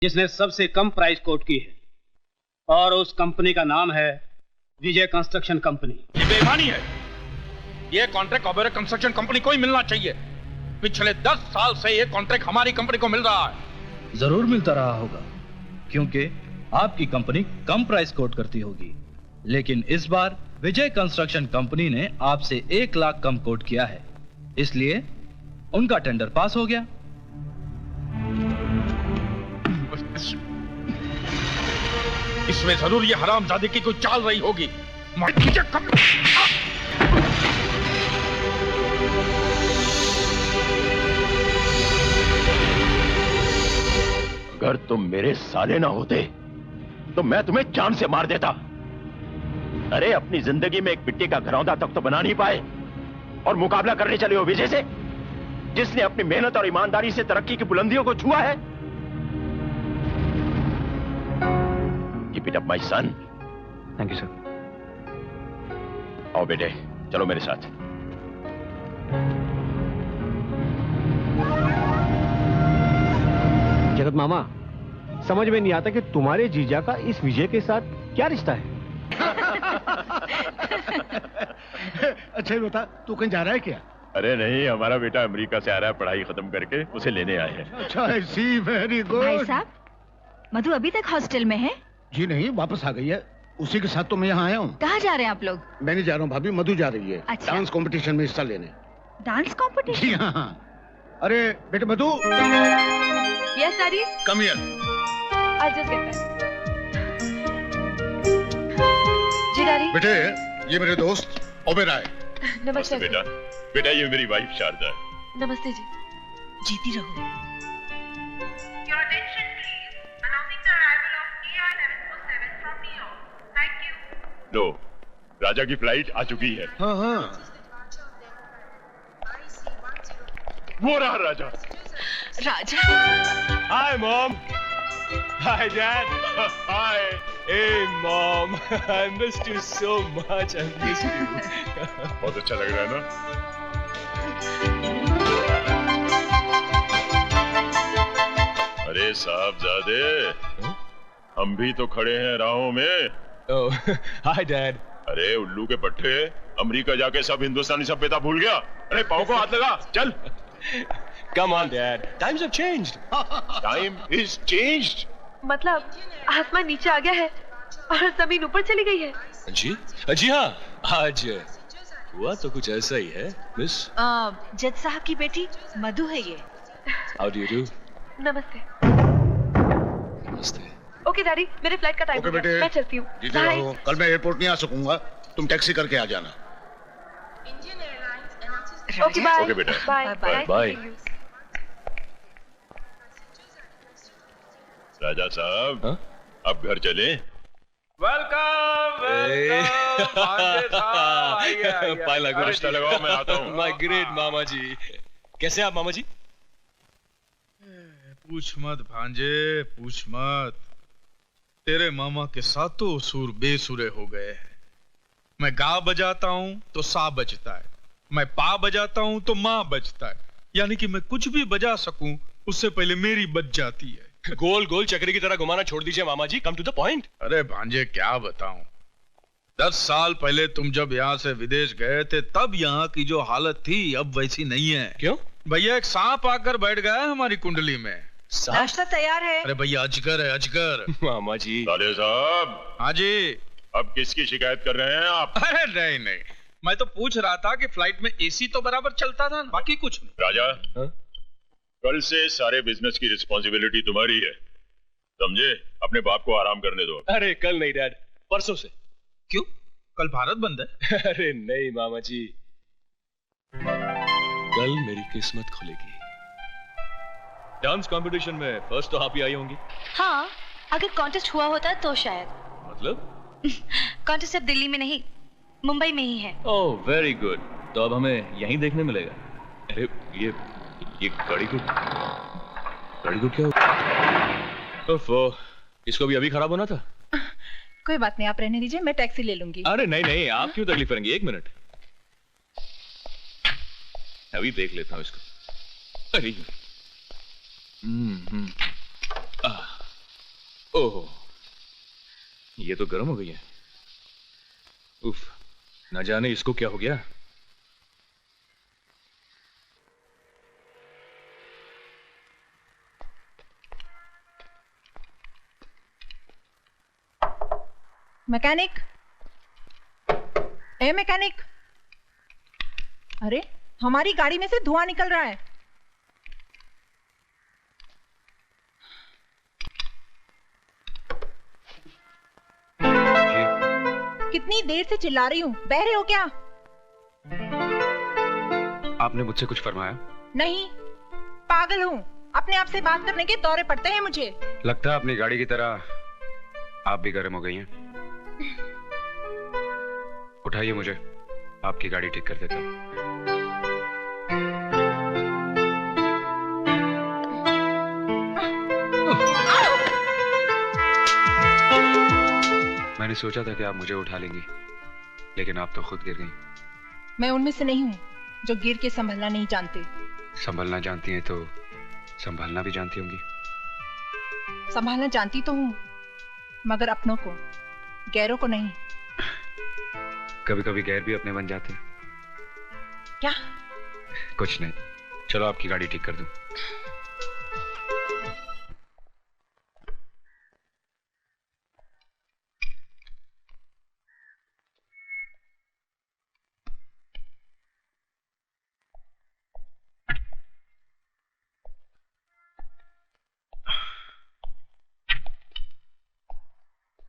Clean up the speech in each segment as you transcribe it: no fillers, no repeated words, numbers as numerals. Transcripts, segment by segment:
जिसने सबसे कम price quote की है, और उस कंपनी का नाम है विजय कंस्ट्रक्शन कंपनी। ये बेईमानी है। ये कॉन्ट्रैक्ट ओबेरॉय कंस्ट्रक्शन कंपनी को ही मिलना चाहिए। पिछले 10 साल से ये कॉन्ट्रैक्ट हमारी कंपनी को मिल रहा है। जरूर मिलता रहा होगा, क्योंकि आपकी कंपनी कम प्राइस कोट करती होगी, लेकिन इस बार विजय कंस्ट्रक्शन कंपनी ने आपसे 1 लाख कम कोट किया है, इसलिए उनका टेंडर पास हो गया। इसमें जरूर ये हरामजादे की कोई चाल रही होगी। अगर तुम मेरे साले ना होते तो मैं तुम्हें जान से मार देता। अरे अपनी जिंदगी में एक मिट्टी का घरौंदा तक तो बना नहीं पाए और मुकाबला करने चले हो विजय से, जिसने अपनी मेहनत और ईमानदारी से तरक्की की बुलंदियों को छुआ है। Keep it up, my son. Thank you sir. आओ बेटे, चलो मेरे साथ। जगत मामा, समझ में नहीं आता कि तुम्हारे जीजा का इस विजय के साथ क्या रिश्ता है। अच्छा बता, तू कहीं जा रहा है क्या? अरे नहीं, हमारा बेटा अमेरिका से आ रहा है पढ़ाई खत्म करके, उसे लेने आए हैं। अच्छा, सी वेरी गुड। भाई साहब, मधु अभी तक हॉस्टल में है? जी नहीं, वापस आ गई है। उसी के साथ तो मैं यहाँ आया हूँ। कहाँ जा रहे हैं आप लोग? मैं नहीं जा रहा हूँ भाभी, मधु जा रही है। अच्छा। डांस कंपटीशन में हिस्सा लेने। Dance competition? जी हाँ। अरे बेटे Madhu. Yes daddy. Come here. I'll just get back. जी डैडी। बेटे, ये मेरे दोस्त ओबेरॉय। नमस्ते बेटा। बेटा, ये मेरी वाइफ शारदा है। नमस्ते जी। जीती रहो। Your attention please. Announcing the arrival of ER1147 from New York. Thank you. लो, राजा की फ्लाइट आ चुकी है। हाँ हाँ। वो रहा Raja. Raja. Hi mom. Hi dad. Hi. Hey mom, I missed you so much. I missed you. बहुत अच्छा लग रहा है ना? अरे साहबजादे, हम भी तो खड़े हैं राहों में। Oh, hi dad. अरे उल्लू के पट्टे, अमेरिका जाके सब हिंदुस्तानी सभ्यता भूल गया। अरे पाँव को हाथ लगा, चल। Come on dad. Times have changed. Time is changed. मतलब आसमान नीचे आ गया है और जमीन ऊपर चली गई है। जी हाँ, आज हुआ तो कुछ ऐसा ही है मिस। जज साहब की बेटी मधु है ये। How do you do? नमस्ते। नमस्ते। ओके डैडी, मेरे फ्लाइट का टाइम ओके हो गया, बेटे, मैं चलती हूँ। जीते रहो। कल मैं एयरपोर्ट नहीं आ सकूंगा, तुम टैक्सी करके आ जाना। Okay bye. ओके बेटा। Bye bye bye. राजा साहब, अब घर चले। वेलकम रिश्ता लगाओ, मैं आता हूँ। My great मामा जी। कैसे आप मामा जी? पूछ मत भांजे, पूछ मत। तेरे मामा के सातों सुर बेसुरे हो गए हैं। मैं गा बजाता हूँ तो सा बजता है, मैं पा बजाता हूँ तो माँ बजता है, यानी कि मैं कुछ भी बजा सकूं उससे पहले मेरी बज जाती है। गोल गोल चक्री की तरह घुमाना छोड़ दीजिए मामा जी, कम टू द पॉइंट। अरे भांजे क्या बताऊं, 10 साल पहले तुम जब यहाँ से विदेश गए थे तब यहाँ की जो हालत थी अब वैसी नहीं है। क्यों? भैया एक सांप आकर बैठ गया है हमारी कुंडली में। नाश्ता तैयार है। अरे भैया अजगर है, अजगर। मामा जी। साले साहब। हाँ जी। अब किसकी शिकायत कर रहे हैं आप? अरे नहीं नहीं, मैं तो पूछ रहा था कि फ्लाइट में एसी तो बराबर चलता था, बाकी कुछ नहीं। राजा, कल से सारे बिजनेस की रिस्पॉन्सिबिलिटी तुम्हारी है, समझे? अपने बाप को आराम करने दो। अरे कल नहीं डैड, परसों से। क्यों? कल भारत बंद है। अरे नहीं मामा जी, कल मेरी किस्मत खुलेगी। डांस कंपटीशन में फर्स्ट तो आप ही आई होंगी। हाँ, अगर कॉन्टेस्ट हुआ होता तो शायद। मतलब? कॉन्टेस्ट अब दिल्ली में नहीं, मुंबई में ही है। ओह वेरी गुड, तो अब हमें यहीं देखने मिलेगा। अरे ये गाड़ी को क्या हुआ? इसको भी अभी खराब होना था। कोई बात नहीं, आप रहने दीजिए, मैं टैक्सी ले लूंगी। अरे नहीं नहीं, आप क्यों तकलीफ करेंगे? 1 मिनट, अभी देख लेता हूँ इसको। अरे ओहो, ये तो गर्म हो गई है। उफ, न जाने इसको क्या हो गया। मैकेनिक, ए मैकेनिक, अरे हमारी गाड़ी में से धुआं निकल रहा है। कितनी देर से चिल्ला रही हूँ, बहरे हो क्या? आपने मुझसे कुछ फरमाया? नहीं, पागल हूँ, अपने आप से बात करने के दौरे पड़ते हैं मुझे। लगता है अपनी गाड़ी की तरह आप भी गर्म हो गई हैं। उठाइए मुझे, आपकी गाड़ी ठीक कर देता हूँ। मैंने सोचा था कि आप मुझे उठा लेंगी, लेकिन आप तो खुद गिर गई। मैं उनमें से नहीं हूँ जो गिर के संभलना नहीं जानते। संभलना जानती हैं तो संभालना भी जानती होंगी। संभालना जानती तो हूँ, मगर अपनों को, गैरों को नहीं। कभी कभी गैर भी अपने बन जाते हैं। क्या? कुछ नहीं, चलो आपकी गाड़ी ठीक कर दूं।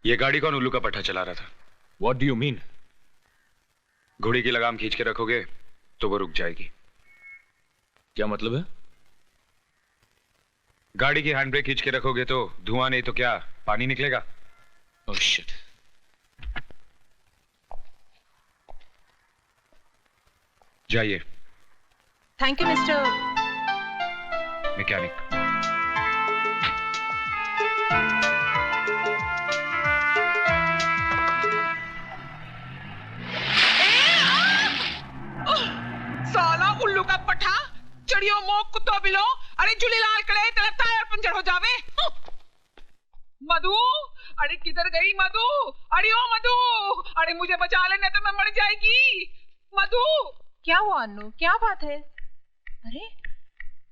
ये गाड़ी कौन उल्लू का पट्टा चला रहा था? What do you mean? घोड़ी की लगाम खींच के रखोगे तो वो रुक जाएगी। क्या मतलब है? गाड़ी की हैंड ब्रेक खींच के रखोगे तो धुआं नहीं तो क्या पानी निकलेगा? Oh shit. जाइए। Thank you mister mechanic. साला उल्लू का पठा, चढ़ियो मोक कुत्तो बिलो, अरे झूलेलाल करे तेरा टायर पंचर हो जावे। मधु, अरे किधर गई मधु? अरे ओ मधु, अरे मुझे बचा ले नहीं तो मैं मर जाएगी। मधु, क्या हुआ अन्नू, क्या बात है? अरे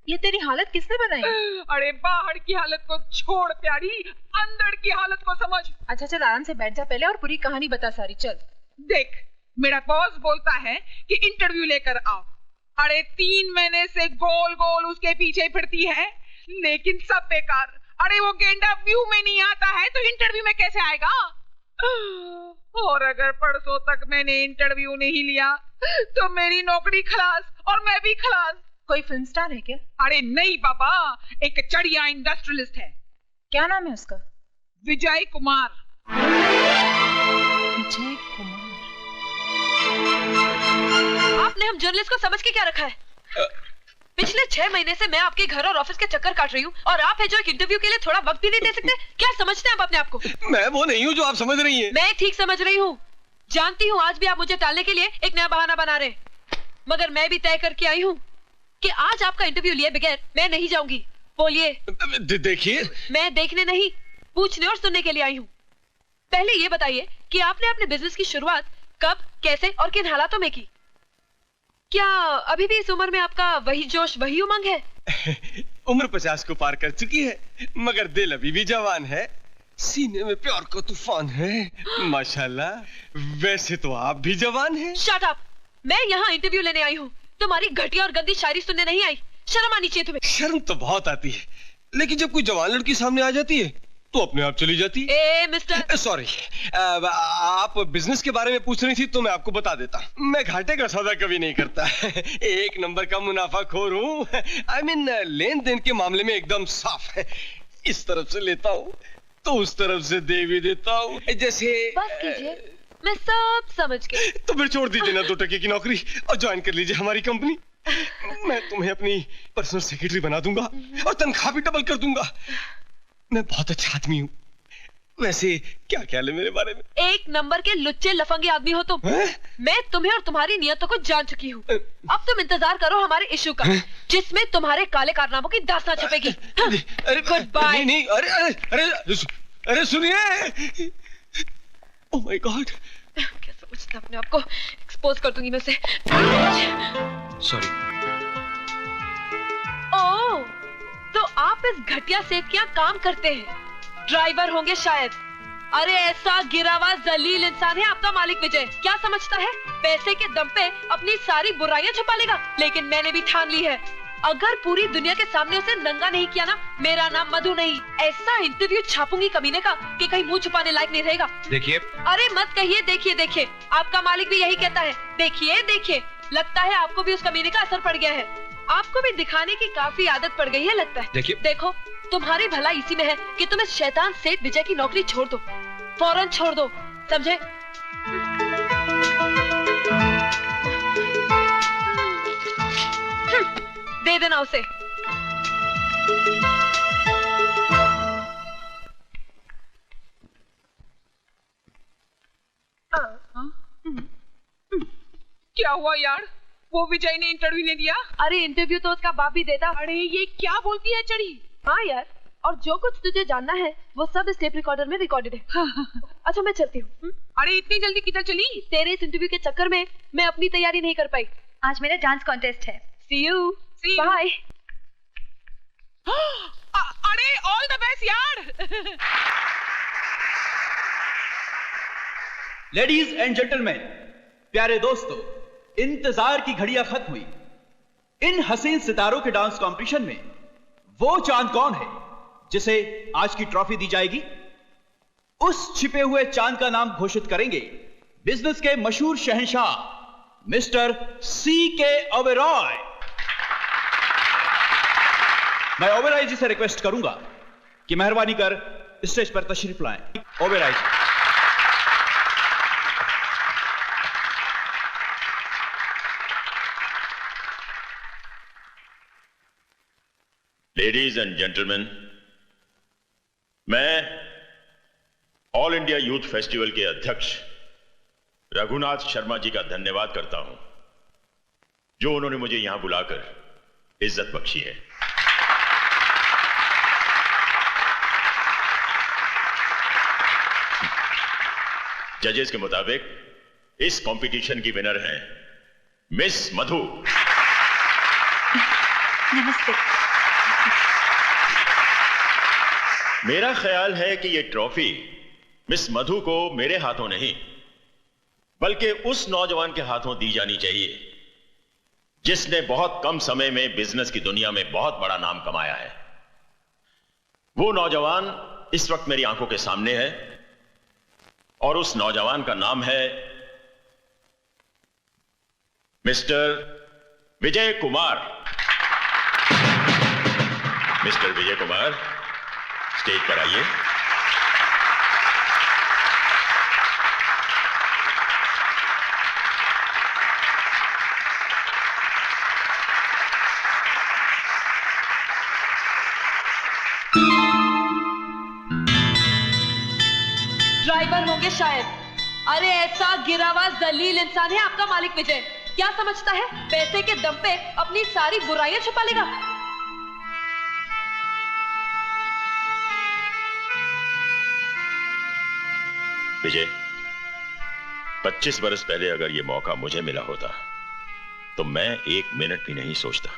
ये तेरी हालत किसने बनाई? अरे बाहर की हालत को छोड़ प्यारी, अंदर की हालत को समझ। अच्छा चल आराम से बैठ जा पहले और पूरी कहानी बता सारी। चल देख, मेरा बॉस बोलता है कि इंटरव्यू लेकर आओ। अरे 3 महीने से गोल गोल उसके पीछे फिरती है, लेकिन सब बेकार। अरे वो गेंडा व्यू में नहीं आता है तो इंटरव्यू में कैसे आएगा? और अगर परसों तक मैंने इंटरव्यू नहीं लिया तो मेरी नौकरी खलास और मैं भी खलास। कोई फिल्म स्टार है क्या? अरे नहीं बाबा, एक चढ़िया इंडस्ट्रियलिस्ट है। क्या नाम है उसका? विजय कुमार। विजय कुमार। आपने हम जर्नलिस्ट को समझ के क्या रखा है? पिछले 6 महीने से मैं आपके घर और ऑफिस के चक्कर काट रही हूँ और आप है जो एक इंटरव्यू के लिए थोड़ा वक्त भी नहीं दे सकते। क्या समझते हैं आप अपने आप को? मैं वो नहीं हूँ जो आप समझ रही हैं। मैं ठीक समझ रही हूँ। जानती हूँ आज भी आप मुझे टालने के लिए एक नया बहाना बना रहे, मगर मैं भी तय करके आई हूँ कि आज आपका इंटरव्यू लिए बगैर मैं नहीं जाऊंगी। बोलिए। देखिए, मैं देखने नहीं, पूछने और सुनने के लिए आई हूँ। पहले ये बताइए कि आपने अपने बिजनेस की शुरुआत कब, कैसे और किन हालातों में की? क्या अभी भी इस उम्र में आपका वही जोश, वही उमंग है? उम्र 50 को पार कर चुकी है, मगर दिल अभी भी जवान है। सीने में प्यार का तूफान है, माशाल्लाह। वैसे तो आप भी जवान हैं। Shut up! मैं यहाँ इंटरव्यू लेने आई हूँ, तुम्हारी घटिया और गंदी शायरी सुनने नहीं आई। शर्म आनी चाहिए तुम्हें। शर्म तो बहुत आती है, लेकिन जब कोई जवान लड़की सामने आ जाती है तो अपने आप चली जाती है। ए मिस्टर, सॉरी, आप बिजनेस के बारे में पूछ रही थी तो मैं आपको बता देता। मैं घाटे का सौदा कभी नहीं करता। 1 नंबर का मुनाफाखोर हूँ। I mean, लेन देन के मामले में एकदम साफ है। इस तरफ से लेता हूँ तो उस तरफ से दे भी देता हूँ। जैसे बस कीजिए, मैं सब समझ गई। तो फिर छोड़ दीजिए ना 2 टके की नौकरी और ज्वाइन कर लीजिए हमारी कंपनी। मैं तुम्हें अपनी पर्सनल सेक्रेटरी बना दूंगा और तनख्वाह भी डबल कर दूंगा। मैं बहुत अच्छा आदमी हूँ। वैसे क्या ख्याल है मेरे बारे में? 1 नंबर के लुच्चे लफंगे आदमी हो तुम। मैं तुम्हें और तुम्हारी नियतों को जान चुकी हूँ। अब तुम इंतजार करो हमारे इश्यू का, जिसमें तुम्हारे काले कारनामों की दास्तां छपेगी। अरे गुड बाय। नहीं, अरे अरे सुनिए। ओह माय गॉड, क्या समझता अपने आप को, एक्सपोज कर दूंगी मैं उसे। सॉरी। ओह, तो आप इस घटिया सेठ के यहाँ काम करते हैं, ड्राइवर होंगे शायद। अरे ऐसा गिरा हुआ जलील इंसान है आपका मालिक विजय। क्या समझता है पैसे के दम पे अपनी सारी बुराइयां छुपा लेगा। लेकिन मैंने भी ठान ली है, अगर पूरी दुनिया के सामने उसे नंगा नहीं किया ना, मेरा नाम मधु नहीं। ऐसा इंटरव्यू छापूंगी कमीने का कि कहीं मुंह छुपाने लायक नहीं रहेगा। देखिए। अरे मत कहिए देखिए देखिए, आपका मालिक भी यही कहता है। देखिए देखिए, लगता है आपको भी उस कमीने का असर पड़ गया है। आपको भी दिखाने की काफी आदत पड़ गई है लगता है। देखिए। देखो, तुम्हारी भलाई इसी में है कि तुम इस शैतान सेठ विजय की नौकरी छोड़ दो, फौरन छोड़ दो, समझे? दे देना उसे। क्या हुआ यार, वो विजय ने इंटरव्यू नहीं दिया? अरे इंटरव्यू तो उसका बाप भी देता। अरे ये क्या बोलती है चढ़ी। हाँ यार, और जो कुछ तुझे जानना है वो सब इस टेप रिकॉर्डर में रिकॉर्डेड है। अच्छा मैं चलती हूँ। अरे इतनी जल्दी किधर चली? तेरे इस इंटरव्यू के चक्कर में मैं अपनी तैयारी नहीं कर पाई। आज मेरा डांस कॉन्टेस्ट है। See you. बाय। अरे ऑल द बेस्ट यार। लेडीज एंड जेंटलमैन, प्यारे दोस्तों, इंतजार की घड़ियां खत्म हुई। इन हसीन सितारों के डांस कंपटीशन में वो चांद कौन है जिसे आज की ट्रॉफी दी जाएगी? उस छिपे हुए चांद का नाम घोषित करेंगे बिजनेस के मशहूर शहंशाह मिस्टर C.K. ओबेरॉय। मैं ओबेरॉय जी से रिक्वेस्ट करूंगा कि मेहरबानी कर स्टेज पर तशरीफ लाएं। ओबेरॉय जी। लेडीज एंड जेंटलमैन, मैं ऑल इंडिया यूथ फेस्टिवल के अध्यक्ष रघुनाथ शर्मा जी का धन्यवाद करता हूं, जो उन्होंने मुझे यहां बुलाकर इज्जत बख्शी है। जजेस के मुताबिक इस कंपटीशन की विनर हैं मिस मधु। नमस्ते। मेरा ख्याल है कि यह ट्रॉफी मिस मधु को मेरे हाथों नहीं बल्कि उस नौजवान के हाथों दी जानी चाहिए जिसने बहुत कम समय में बिजनेस की दुनिया में बहुत बड़ा नाम कमाया है। वो नौजवान इस वक्त मेरी आंखों के सामने है और उस नौजवान का नाम है mister Vijay Kumar. Mister Vijay Kumar, stage पर आइए। ड्राइवर होंगे शायद। अरे ऐसा गिरा हुआ जलील इंसान है आपका मालिक विजय। क्या समझता है पैसे के दम पे अपनी सारी बुराइयां छुपा लेगा। विजय, 25 बरस पहले अगर यह मौका मुझे मिला होता तो मैं 1 मिनट भी नहीं सोचता।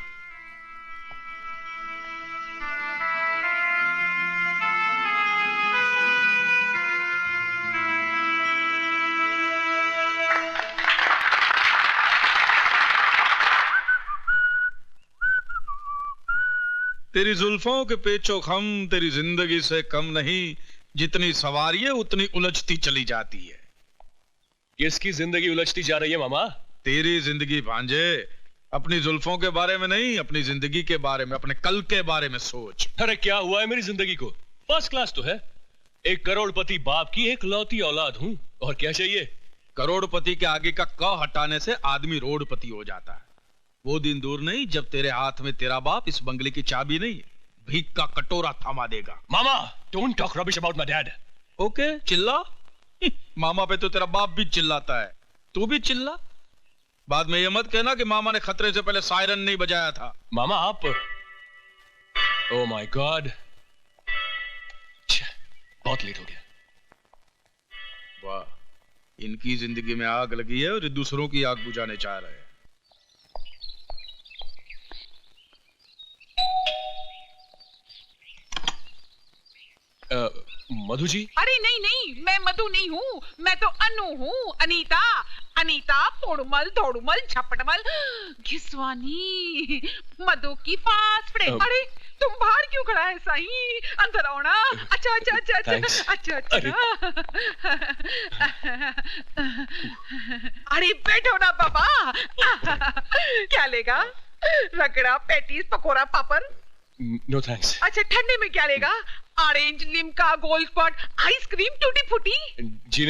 तेरी जुल्फों के पेचो खम तेरी जिंदगी से कम नहीं, जितनी सवारी है उतनी उलझती चली जाती है। किसकी जिंदगी उलझती जा रही है मामा? तेरी जिंदगी भांजे। अपनी जुल्फों के बारे में नहीं, अपनी जिंदगी के बारे में, अपने कल के बारे में सोच। अरे क्या हुआ है मेरी जिंदगी को? फर्स्ट क्लास तो है। एक करोड़पति बाप की एक लौती औलाद हूं, और क्या चाहिए? करोड़पति के आगे का क हटाने से आदमी रोडपति हो जाता है। वो दिन दूर नहीं जब तेरे हाथ में तेरा बाप इस बंगले की चाबी नहीं, भीख का कटोरा थमा देगा। मामा, don't talk rubbish about my dad. Okay, चिल्ला। मामा पे तो तेरा बाप भी चिल्लाता है, तू भी चिल्ला। बाद में ये मत कहना कि मामा ने खतरे से पहले सायरन नहीं बजाया था। मामा आप, ओह माय गॉड, बहुत लेट हो गया। वाह, इनकी जिंदगी में आग लगी है और ये दूसरों की आग बुझाने चाह रहे हैं। मधु जी? अरे नहीं नहीं, मैं मधु नहीं हूँ, मैं तो अनु हूँ, अनीता। अनीता पोड़मल धोड़मल झपटमल घिसवानी मधु की फास्ट फ्रेंड। अरे तुम बाहर क्यों खड़ा है साईं? अंदर आओ ना। अच्छा अच्छा अच्छा अच्छा अच्छा अच्छा। अरे बैठो ना बाबा। क्या लेगा? Ragda, patties, pakora, papad? No thanks. अच्छा ठंडे में क्या लेगा? Orange, Limca, Gold Spot, ice cream, tutti frutti? जी